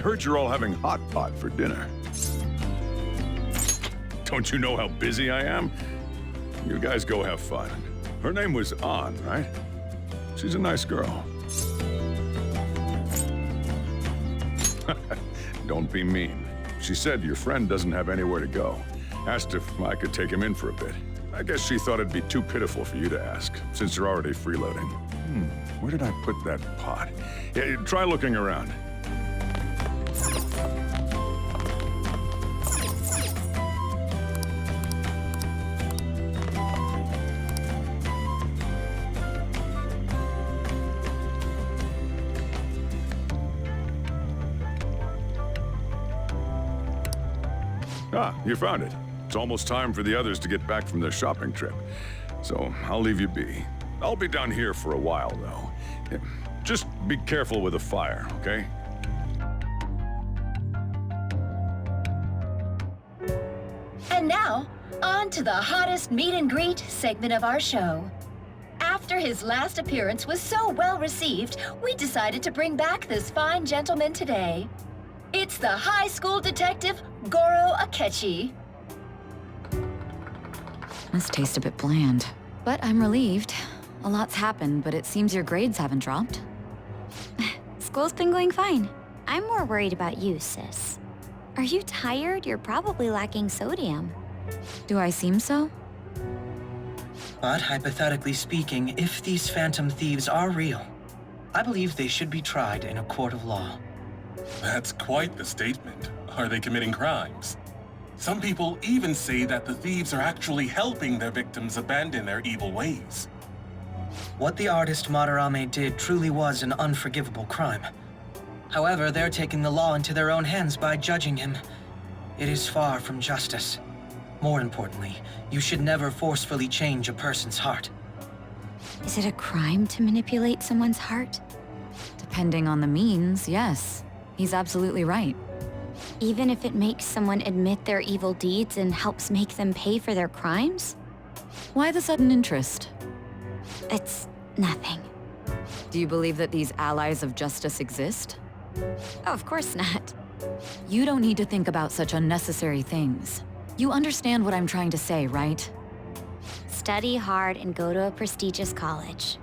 heard you're all having hot pot for dinner. Don't you know how busy I am? You guys go have fun. Her name was An, right? She's a nice girl. Don't be mean. She said your friend doesn't have anywhere to go. Asked if I could take him in for a bit. I guess she thought it'd be too pitiful for you to ask, since you're already freeloading. Where did I put that pot? Yeah, try looking around. Ah, you found it. It's almost time for the others to get back from their shopping trip. So I'll leave you be. I'll be down here for a while, though. Just be careful with the fire, okay? And now, on to the hottest meet and greet segment of our show. After his last appearance was so well received, we decided to bring back this fine gentleman today. It's the high school detective, Goro Akechi. This tastes a bit bland, but I'm relieved. A lot's happened, but it seems your grades haven't dropped. School's been going fine. I'm more worried about you, sis. Are you tired? You're probably lacking sodium. Do I seem so? But hypothetically speaking, if these phantom thieves are real, I believe they should be tried in a court of law. That's quite the statement. Are they committing crimes? Some people even say that the thieves are actually helping their victims abandon their evil ways. What the artist Madarame did truly was an unforgivable crime. However, they're taking the law into their own hands by judging him. It is far from justice. More importantly, you should never forcefully change a person's heart. Is it a crime to manipulate someone's heart? Depending on the means, yes. He's absolutely right. Even if it makes someone admit their evil deeds and helps make them pay for their crimes? Why the sudden interest? It's nothing. Do you believe that these allies of justice exist? Oh, of course not. You don't need to think about such unnecessary things. You understand what I'm trying to say, right? Study hard and go to a prestigious college.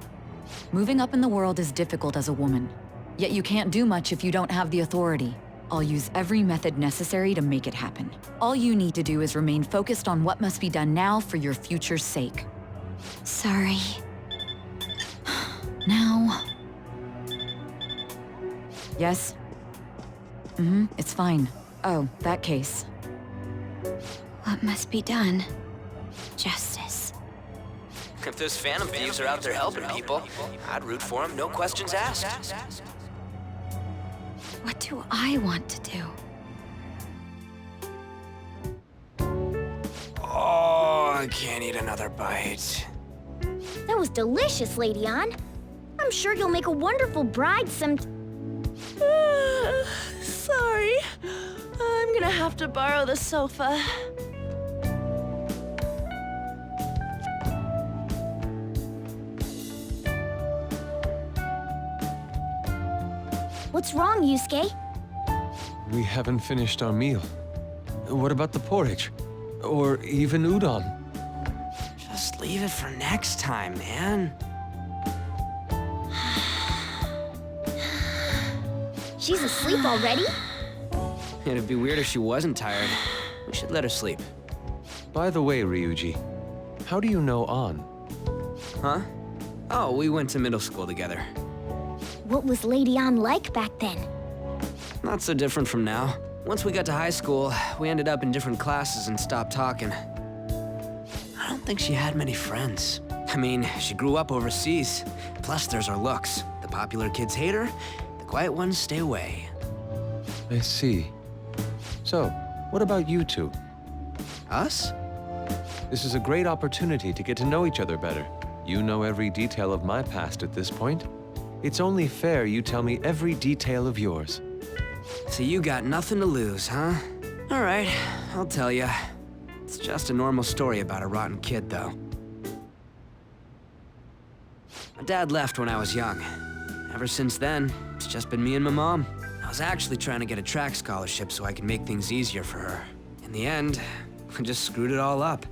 Moving up in the world is difficult as a woman. Yet you can't do much if you don't have the authority. I'll use every method necessary to make it happen. All you need to do is remain focused on what must be done now for your future's sake. Sorry. Now... Yes? It's fine. Oh, that case. What must be done? Justice. If those phantom thieves are out there helping people, I'd root for them, no questions asked. What do I want to do? Oh, I can't eat another bite. That was delicious, Lady Ann. I'm sure you'll make a wonderful bride some... Sorry. I'm gonna have to borrow the sofa. What's wrong, Yusuke? We haven't finished our meal. What about the porridge? Or even udon? Just leave it for next time, man. She's asleep already? It'd be weird if she wasn't tired. We should let her sleep. By the way, Ryuji, how do you know An? Huh? Oh, we went to middle school together. What was Lady Ann like back then? Not so different from now. Once we got to high school, we ended up in different classes and stopped talking. I don't think she had many friends. I mean, she grew up overseas. Plus, there's her looks. The popular kids hate her, the quiet ones stay away. I see. So, what about you two? Us? This is a great opportunity to get to know each other better. You know every detail of my past at this point. It's only fair you tell me every detail of yours. So you got nothing to lose, huh? All right, I'll tell you. It's just a normal story about a rotten kid, though. My dad left when I was young. Ever since then, it's just been me and my mom. I was actually trying to get a track scholarship so I could make things easier for her. In the end, I just screwed it all up.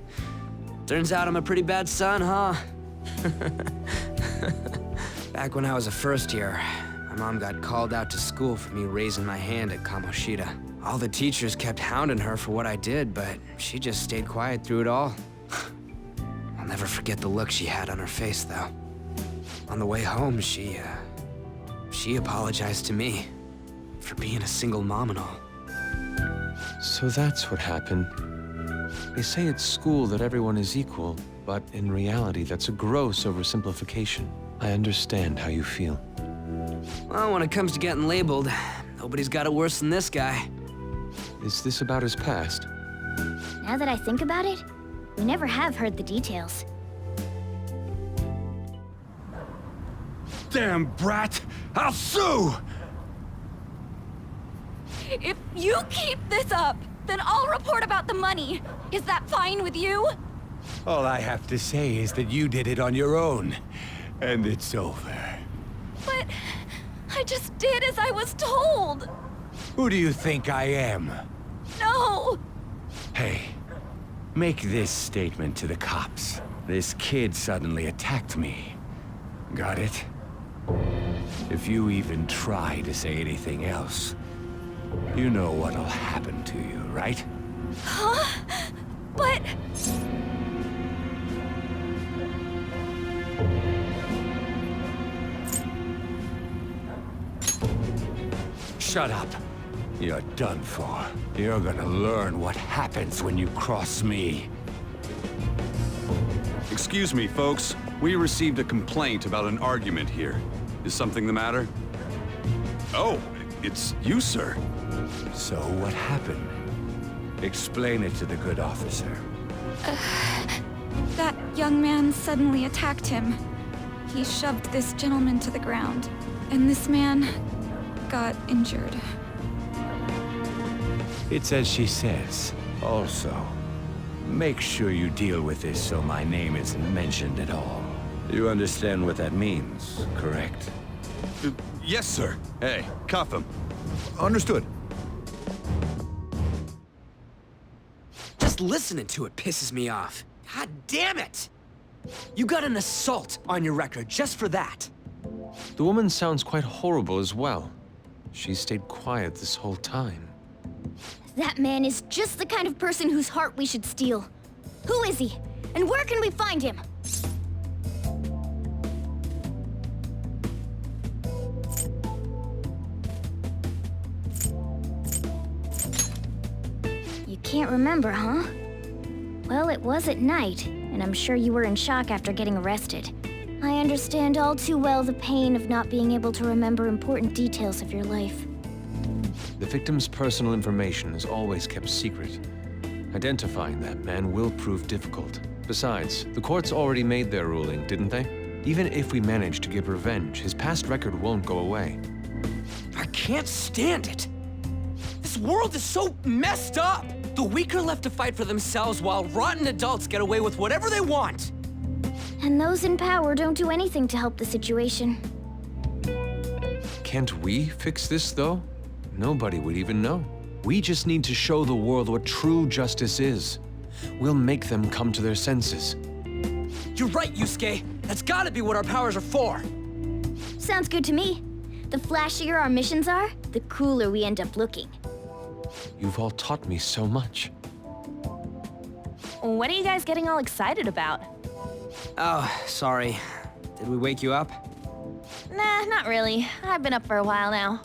Turns out I'm a pretty bad son, huh? Back when I was a first year, my mom got called out to school for me raising my hand at Kamoshida. All the teachers kept hounding her for what I did, but she just stayed quiet through it all. I'll never forget the look she had on her face, though. On the way home, she apologized to me for being a single mom and all. So that's what happened. They say at school that everyone is equal, but in reality, that's a gross oversimplification. I understand how you feel. Well, when it comes to getting labeled, nobody's got it worse than this guy. Is this about his past? Now that I think about it, we never have heard the details. Damn brat! I'll sue! If you keep this up, then I'll report about the money. Is that fine with you? All I have to say is that you did it on your own, and it's over. But I just did as I was told. Who do you think I am? No! Hey, make this statement to the cops. This kid suddenly attacked me. Got it? If you even try to say anything else, you know what'll happen to you, right? Huh? But... Shut up. You're done for. You're gonna learn what happens when you cross me. Excuse me, folks. We received a complaint about an argument here. Is something the matter? Oh, it's you, sir. So what happened? Explain it to the good officer. That young man suddenly attacked him. He shoved this gentleman to the ground, and this man got injured. It's as she says. Also, make sure you deal with this so my name isn't mentioned at all. You understand what that means, correct? Yes, sir. Hey, cuff him. Understood. Just listening to it pisses me off. God damn it! You got an assault on your record just for that. The woman sounds quite horrible as well. She stayed quiet this whole time. That man is just the kind of person whose heart we should steal. Who is he? And where can we find him? You can't remember, huh? Well, it was at night, and I'm sure you were in shock after getting arrested. I understand all too well the pain of not being able to remember important details of your life. The victim's personal information is always kept secret. Identifying that man will prove difficult. Besides, the courts already made their ruling, didn't they? Even if we manage to get revenge, his past record won't go away. I can't stand it! This world is so messed up! The weak are left to fight for themselves while rotten adults get away with whatever they want! And those in power don't do anything to help the situation. Can't we fix this, though? Nobody would even know. We just need to show the world what true justice is. We'll make them come to their senses. You're right, Yusuke! That's gotta be what our powers are for! Sounds good to me. The flashier our missions are, the cooler we end up looking. You've all taught me so much. What are you guys getting all excited about? Oh, sorry. Did we wake you up? Nah, not really. I've been up for a while now.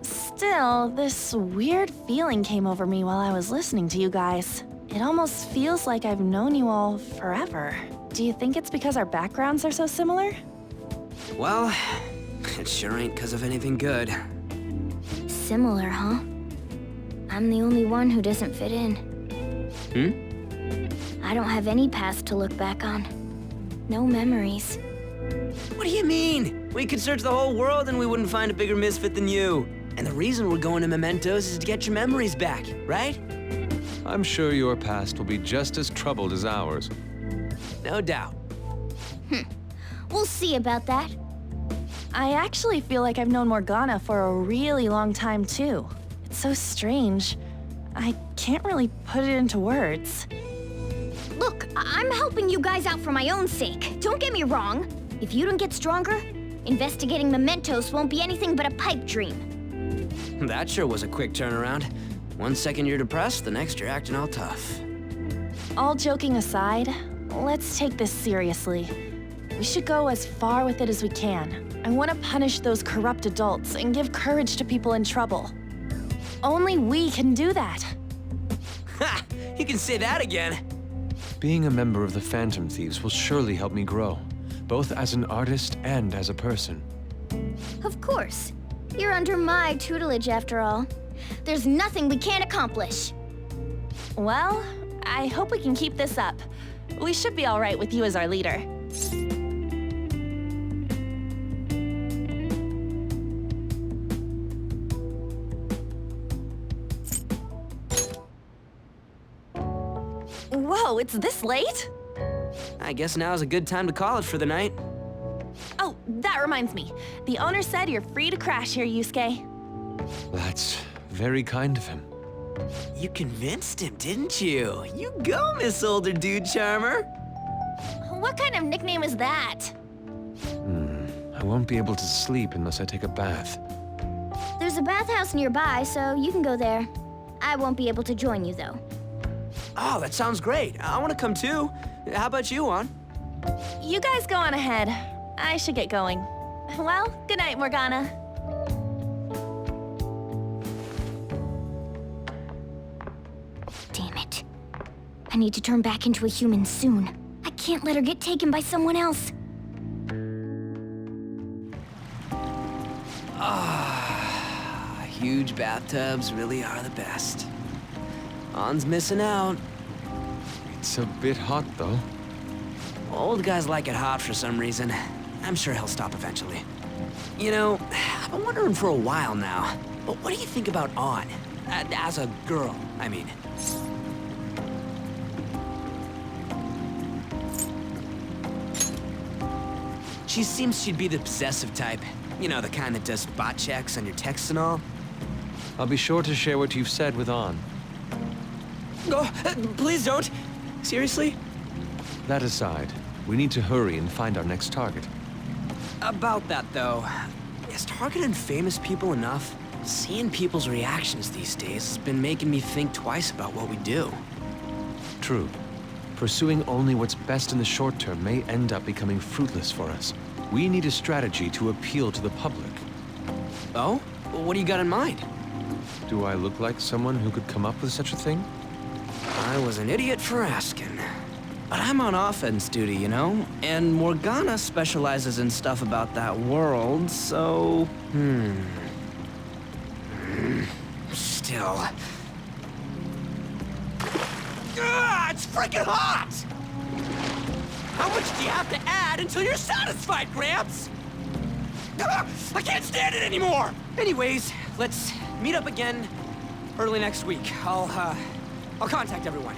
Still, this weird feeling came over me while I was listening to you guys. It almost feels like I've known you all forever. Do you think it's because our backgrounds are so similar? Well, it sure ain't because of anything good. Similar, huh? I'm the only one who doesn't fit in. I don't have any past to look back on. No memories. What do you mean? We could search the whole world and we wouldn't find a bigger misfit than you. And the reason we're going to Mementos is to get your memories back, right? I'm sure your past will be just as troubled as ours. No doubt. We'll see about that. I actually feel like I've known Morgana for a really long time, too. It's so strange. I can't really put it into words. Look, I'm helping you guys out for my own sake. Don't get me wrong. If you don't get stronger, investigating mementos won't be anything but a pipe dream. That sure was a quick turnaround. 1 second you're depressed, the next you're acting all tough. All joking aside, let's take this seriously. We should go as far with it as we can. I want to punish those corrupt adults and give courage to people in trouble. Only we can do that. Ha! You can say that again. Being a member of the Phantom Thieves will surely help me grow, both as an artist and as a person. Of course. You're under my tutelage after all. There's nothing we can't accomplish. Well, I hope we can keep this up. We should be all right with you as our leader. Whoa, it's this late? I guess now's a good time to call it for the night. Oh, that reminds me. The owner said you're free to crash here, Yusuke. That's very kind of him. You convinced him, didn't you? You go, Miss Older Dude Charmer. What kind of nickname is that? I won't be able to sleep unless I take a bath. There's a bathhouse nearby, so you can go there. I won't be able to join you, though. Oh, that sounds great. I want to come too. How about you, Juan? You guys go on ahead. I should get going. Well, good night, Morgana. Damn it. I need to turn back into a human soon. I can't let her get taken by someone else. Huge bathtubs really are the best. Juan's missing out. It's a bit hot, though. Old guys like it hot for some reason. I'm sure he'll stop eventually. You know, I've been wondering for a while now, but what do you think about On? As a girl, I mean. She seems she'd be the possessive type. You know, the kind that does spot checks on your texts and all. I'll be sure to share what you've said with On. Oh, please don't. Seriously? That aside, we need to hurry and find our next target. About that, though, is targeting famous people enough? Seeing people's reactions these days has been making me think twice about what we do. True. Pursuing only what's best in the short term may end up becoming fruitless for us. We need a strategy to appeal to the public. Oh? What do you got in mind? Do I look like someone who could come up with such a thing? I was an idiot for asking. But I'm on offense duty, you know? And Morgana specializes in stuff about that world, so... Still... it's freaking hot! How much do you have to add until you're satisfied, Gramps? I can't stand it anymore! Anyways, let's meet up again early next week. I'll contact everyone.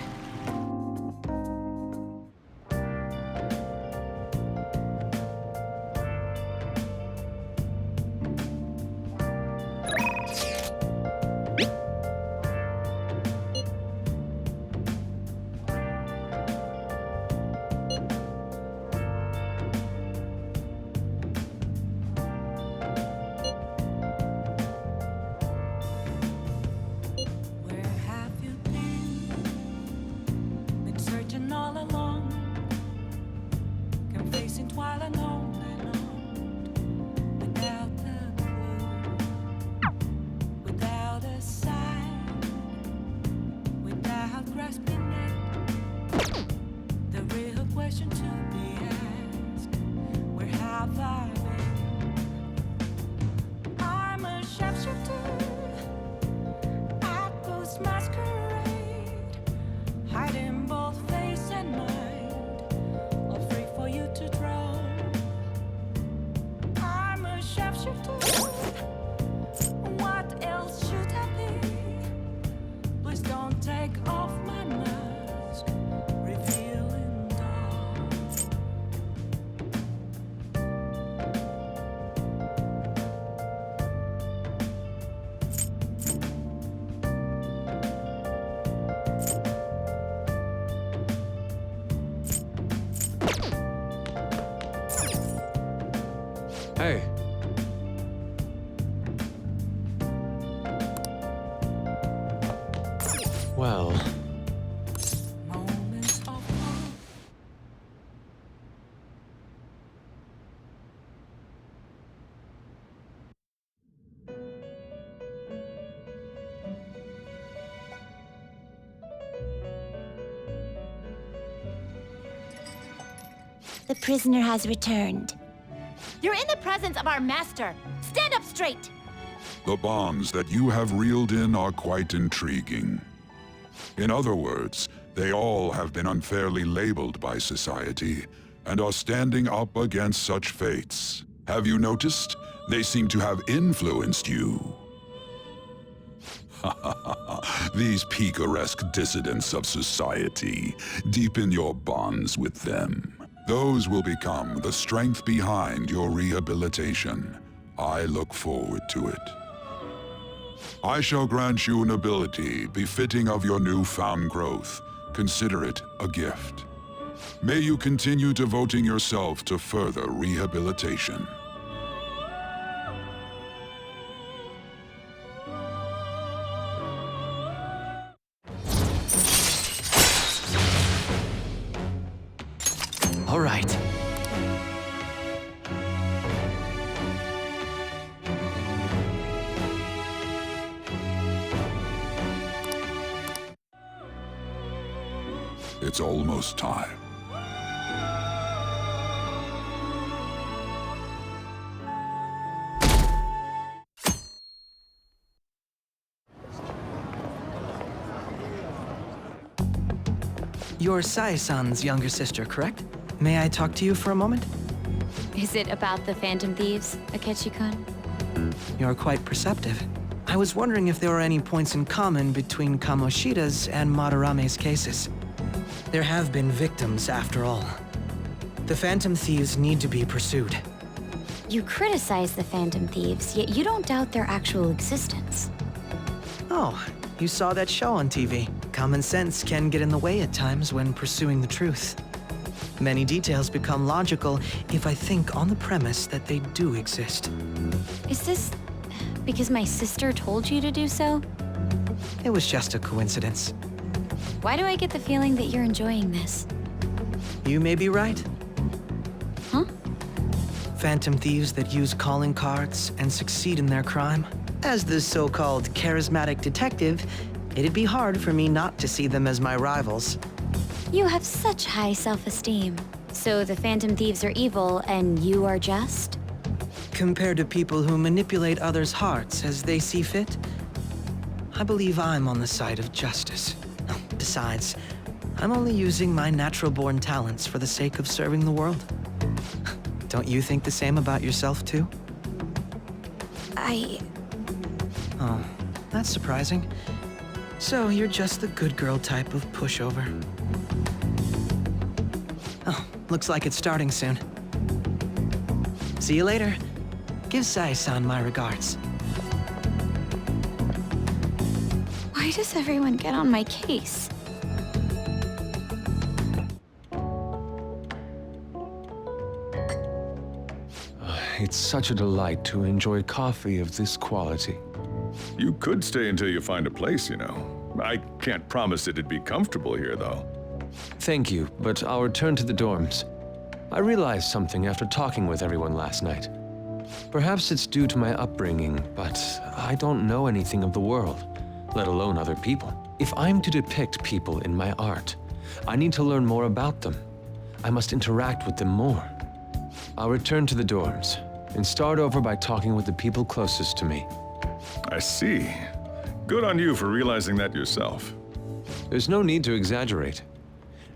Hey. Well... The prisoner has returned. You're in the presence of our master. Stand up straight! The bonds that you have reeled in are quite intriguing. In other words, they all have been unfairly labeled by society and are standing up against such fates. Have you noticed? They seem to have influenced you. These picaresque dissidents of society, deepen your bonds with them. Those will become the strength behind your rehabilitation. I look forward to it. I shall grant you an ability befitting of your newfound growth. Consider it a gift. May you continue devoting yourself to further rehabilitation. All right. It's almost time. You're Sai-san's younger sister, correct? May I talk to you for a moment? Is it about the Phantom Thieves, Akechi-kun? You're quite perceptive. I was wondering if there were any points in common between Kamoshida's and Madarame's cases. There have been victims, after all. The Phantom Thieves need to be pursued. You criticize the Phantom Thieves, yet you don't doubt their actual existence. Oh, you saw that show on TV. Common sense can get in the way at times when pursuing the truth. Many details become logical if I think on the premise that they do exist. Is this because my sister told you to do so? It was just a coincidence. Why do I get the feeling that you're enjoying this? You may be right. Huh? Phantom thieves that use calling cards and succeed in their crime. As the so-called charismatic detective, it'd be hard for me not to see them as my rivals. You have such high self-esteem. So the Phantom Thieves are evil and you are just? Compared to people who manipulate others' hearts as they see fit, I believe I'm on the side of justice. Besides, I'm only using my natural-born talents for the sake of serving the world. Don't you think the same about yourself, too? Oh, that's surprising. So you're just the good girl type of pushover. Oh, looks like it's starting soon. See you later. Give Sai-san my regards. Why does everyone get on my case? It's such a delight to enjoy coffee of this quality. You could stay until you find a place, you know. I can't promise it'd be comfortable here, though. Thank you, but I'll return to the dorms. I realized something after talking with everyone last night. Perhaps it's due to my upbringing, but I don't know anything of the world, let alone other people. If I'm to depict people in my art, I need to learn more about them. I must interact with them more. I'll return to the dorms and start over by talking with the people closest to me. I see. Good on you for realizing that yourself. There's no need to exaggerate.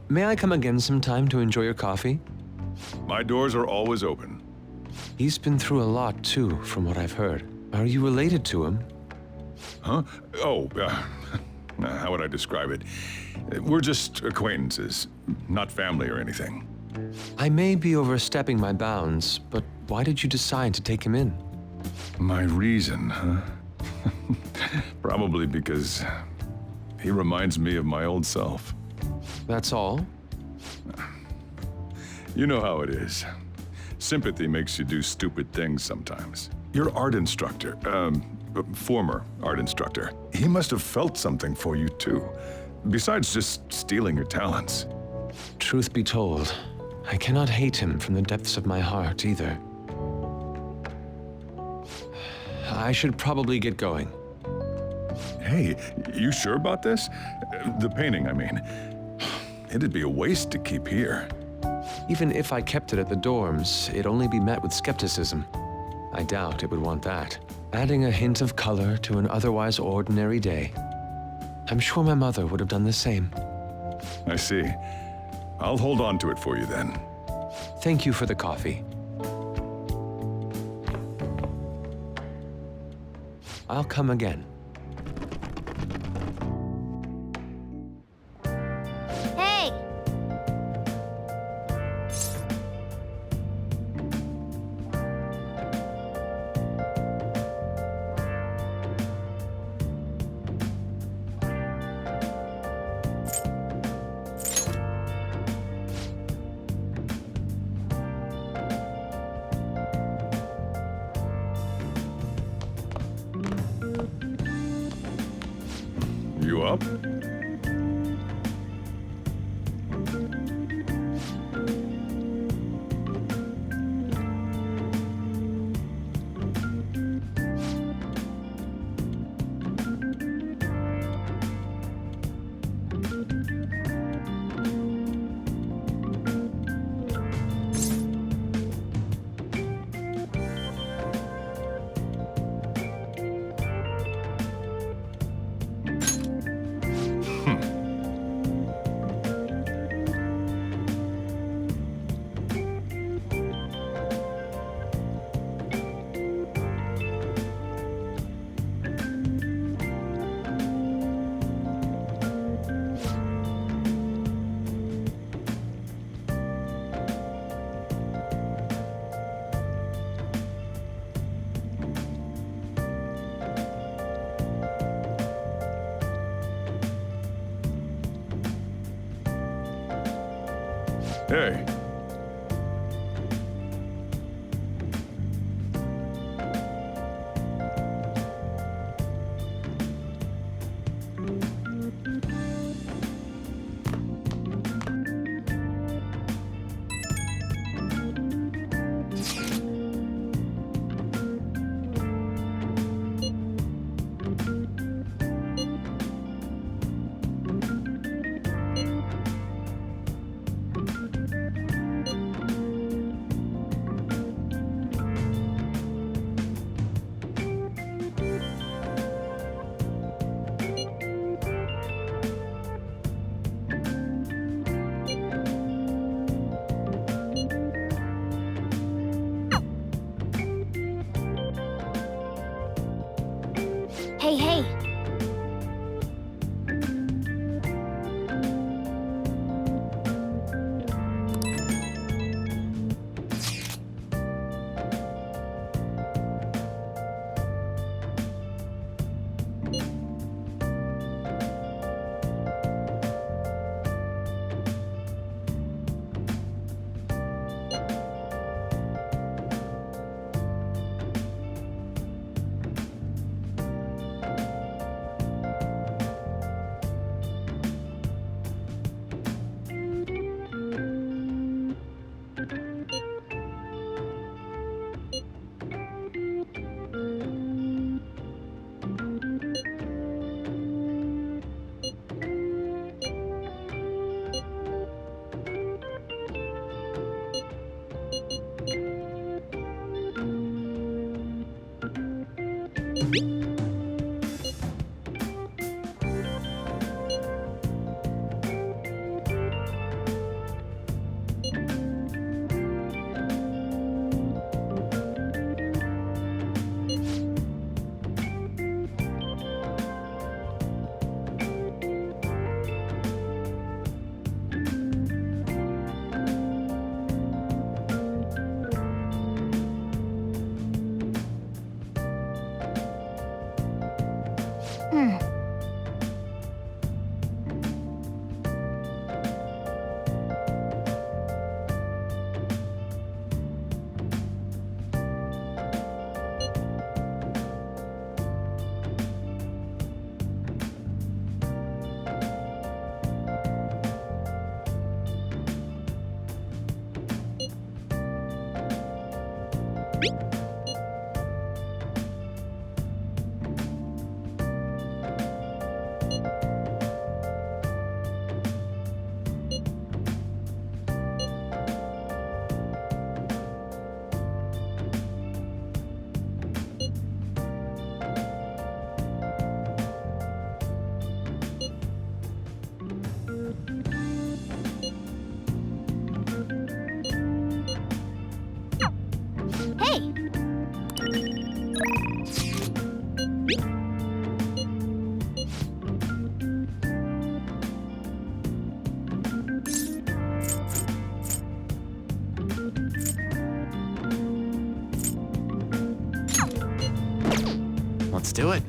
May I come again sometime to enjoy your coffee? My doors are always open. He's been through a lot, too, from what I've heard. Are you related to him? Huh? Oh, how would I describe it? We're just acquaintances, not family or anything. I may be overstepping my bounds, but why did you decide to take him in? My reason, huh? Probably because he reminds me of my old self. That's all? You know how it is. Sympathy makes you do stupid things sometimes. Your art instructor, former art instructor, he must have felt something for you too. Besides just stealing your talents. Truth be told, I cannot hate him from the depths of my heart either. I should probably get going. Hey, you sure about this? The painting, I mean. It'd be a waste to keep here. Even if I kept it at the dorms, it'd only be met with skepticism. I doubt it would want that. Adding a hint of color to an otherwise ordinary day. I'm sure my mother would have done the same. I see. I'll hold on to it for you then. Thank you for the coffee. I'll come again. Hey! You up? Hey. Hey, hey! Hey! Let's do it.